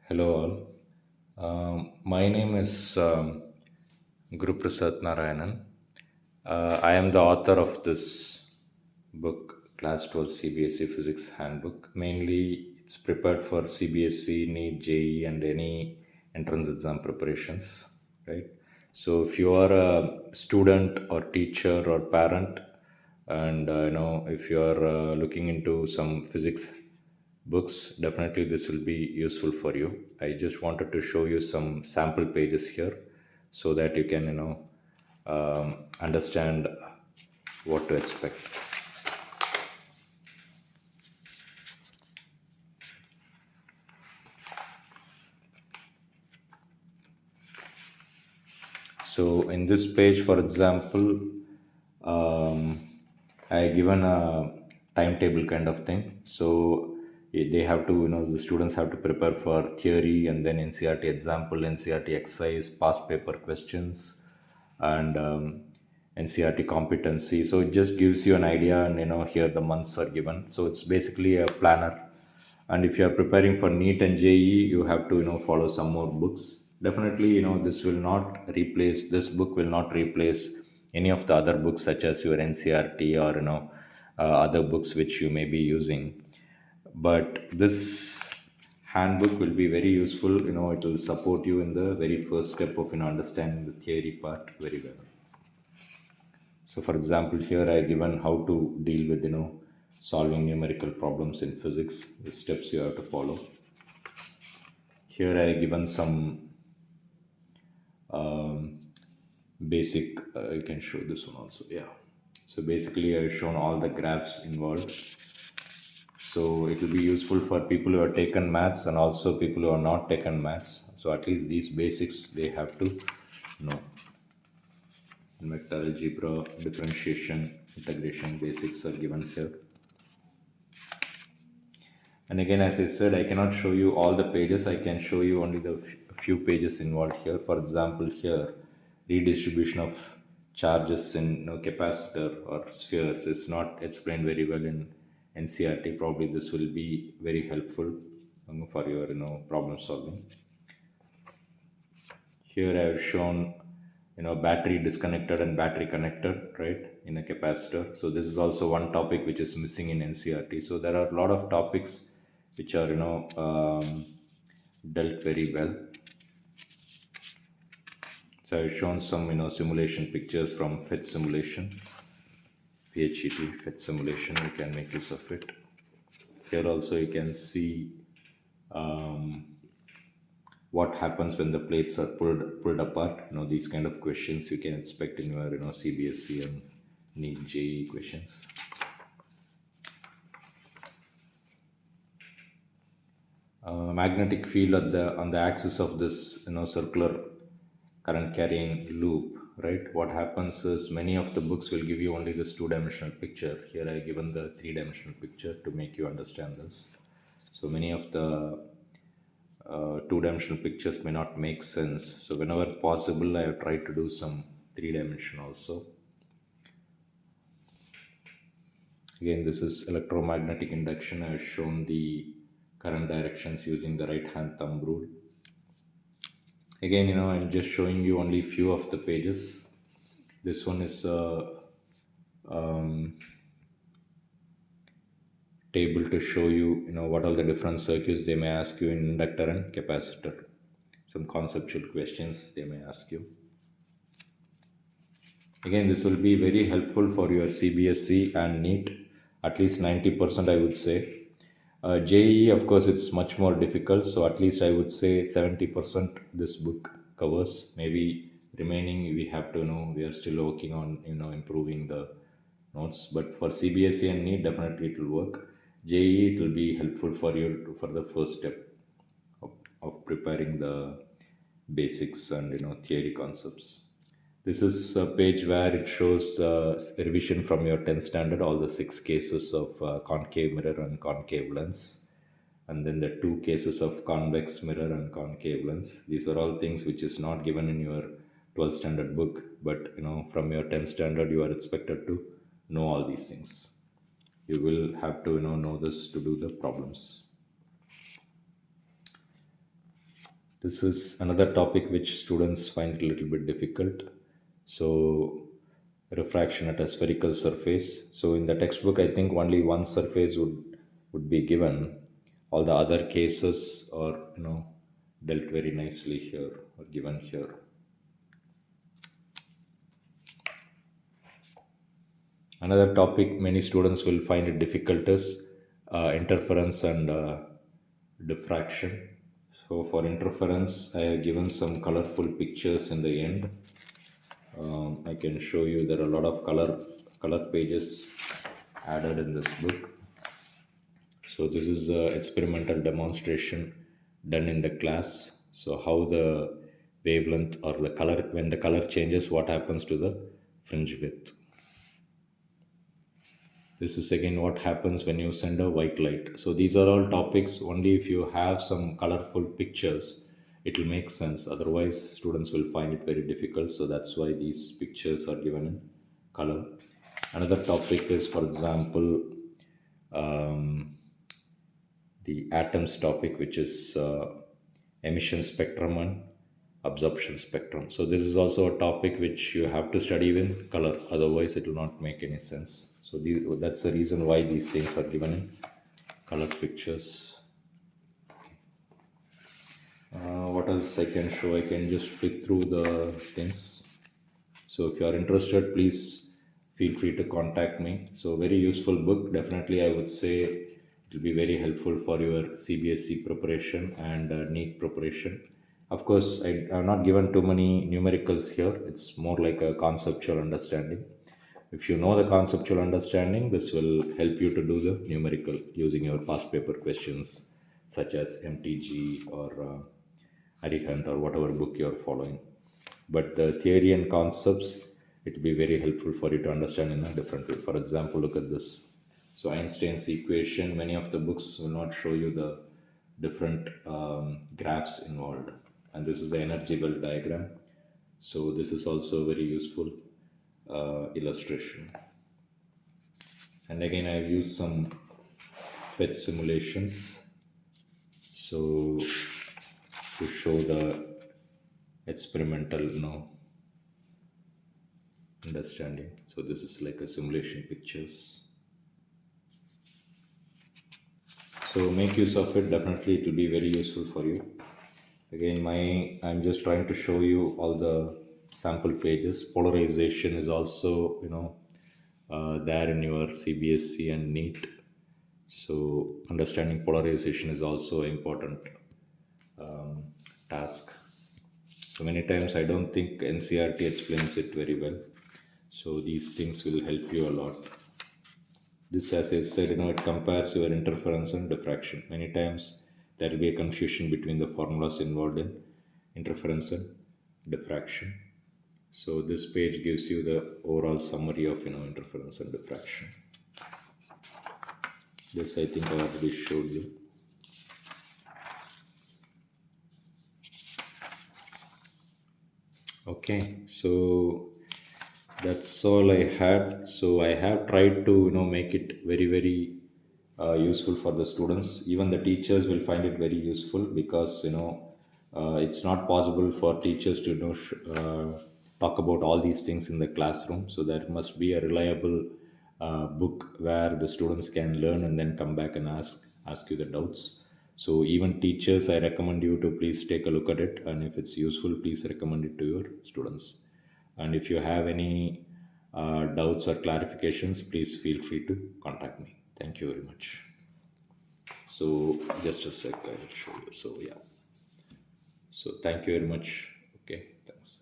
Hello all. My name is Guru Prasad Narayanan. I am the author of this book, Class 12 CBSE Physics Handbook. Mainly, it's prepared for CBSE, NEET JEE, and any entrance exam preparations. Right. So, if you are a student or teacher or parent, and if you are looking into some physics books, definitely this will be useful for you. I just wanted to show you some sample pages here so that you can understand what to expect. So in this page, for example, um, I given a timetable kind of thing. So they have to, the students have to prepare for theory and then NCRT example, NCRT exercise, past paper questions, and NCRT competency. So it just gives you an idea, and here the months are given. So it's basically a planner. And if you are preparing for NEET and JEE, you have to follow some more books. Definitely, this book will not replace any of the other books such as your NCRT or other books which you may be using. But this handbook will be very useful. It will support you in the very first step of understanding the theory part very well. So for example, here I given how to deal with solving numerical problems in physics, the steps you have to follow. Here I given some um, basic. You can show this one also. Yeah. So basically, I've shown all the graphs involved. So it will be useful for people who have taken maths and also people who have not taken maths. So at least these basics they have to know. Vector algebra, differentiation, integration basics are given here. And again, as I said, I cannot show you all the pages. I can show you only the few pages involved here. For example, here, redistribution of charges in capacitor or spheres is not explained very well in NCRT. Probably this will be very helpful for your problem solving. Here I have shown battery disconnected and battery connected, right, in a capacitor. So this is also one topic which is missing in NCRT. So there are a lot of topics which are dealt very well. So I've shown some simulation pictures from FET simulation, PHET FET simulation. You can make use of it. Here also you can see what happens when the plates are pulled apart. These kind of questions you can expect in your CBSE and NEET JEE questions. Magnetic field on the axis of this circular current carrying loop, right? What happens is many of the books will give you only this two-dimensional picture. Here I given the three-dimensional picture to make you understand this. So many of the two-dimensional pictures may not make sense. So whenever possible, I have tried to do some three-dimension also. Again, this is electromagnetic induction. I have shown the current directions using the right hand thumb rule. Again, I'm just showing you only few of the pages. This one is table to show you, what are the different circuits they may ask you in inductor and capacitor. Some conceptual questions they may ask you. Again, this will be very helpful for your CBSE and NEET, at least 90% I would say. JEE, of course, it's much more difficult, so at least I would say 70% this book covers. Maybe remaining we have to we are still working on improving the notes. But for CBSE and NEET, definitely it will work. JEE, it will be helpful for you for the first step of preparing the basics and theory concepts. This is a page where it shows revision from your 10th standard, all the six cases of concave mirror and concave lens, and then the two cases of convex mirror and concave lens. These are all things which is not given in your 12th standard book, but from your 10th standard you are expected to know all these things. You will have to know this to do the problems. This is another topic which students find a little bit difficult. So, refraction at a spherical surface. So, in the textbook, I think only one surface would be given. All the other cases are dealt very nicely here or given here. Another topic many students will find it difficult is interference and diffraction. So for interference, I have given some colorful pictures in the end. I can show you there are a lot of color pages added in this book. So this is a experimental demonstration done in the class. So how the wavelength or the color, when the color changes, what happens to the fringe width. This is again what happens when you send a white light. So these are all topics only if you have some colorful pictures, it will make sense. Otherwise, students will find it very difficult. So that's why these pictures are given in color. Another topic is, for example, um, the atoms topic, which is emission spectrum and absorption spectrum. So this is also a topic which you have to study in color, otherwise it will not make any sense. So that's the reason why these things are given in color pictures. What else I can show? I can just flick through the things. So if you are interested, please feel free to contact me. So very useful book. Definitely, I would say it will be very helpful for your CBSE preparation and NEET preparation. Of course, I have not given too many numericals here. It's more like a conceptual understanding. If you know the conceptual understanding, this will help you to do the numerical using your past paper questions such as MTG or Arihant or whatever book you're following. But the theory and concepts, it will be very helpful for you to understand in a different way. For example, look at this. So Einstein's equation, many of the books will not show you the different graphs involved. And this is the energy well diagram. So this is also very useful illustration. And again, I've used some PhET simulations. So to show the experimental understanding. So this is like a simulation pictures. So make use of it. Definitely it will be very useful for you. Again, I'm just trying to show you all the sample pages. Polarization is also there in your CBSE and NEET. So understanding polarization is also important task. So many times I don't think NCRT explains it very well. So these things will help you a lot. This, as I said, it compares your interference and diffraction. Many times there will be a confusion between the formulas involved in interference and diffraction. So this page gives you the overall summary of interference and diffraction. This I think I already showed you. Okay, so that's all I had. So I have tried to make it very very useful for the students. Even the teachers will find it very useful because it's not possible for teachers to talk about all these things in the classroom. So there must be a reliable book where the students can learn and then come back and ask you the doubts. So even teachers, I recommend you to please take a look at it, and if it's useful, please recommend it to your students. And if you have any doubts or clarifications, please feel free to contact me. Thank you very much. So just a sec, I will show you. So yeah. So thank you very much. Okay, thanks.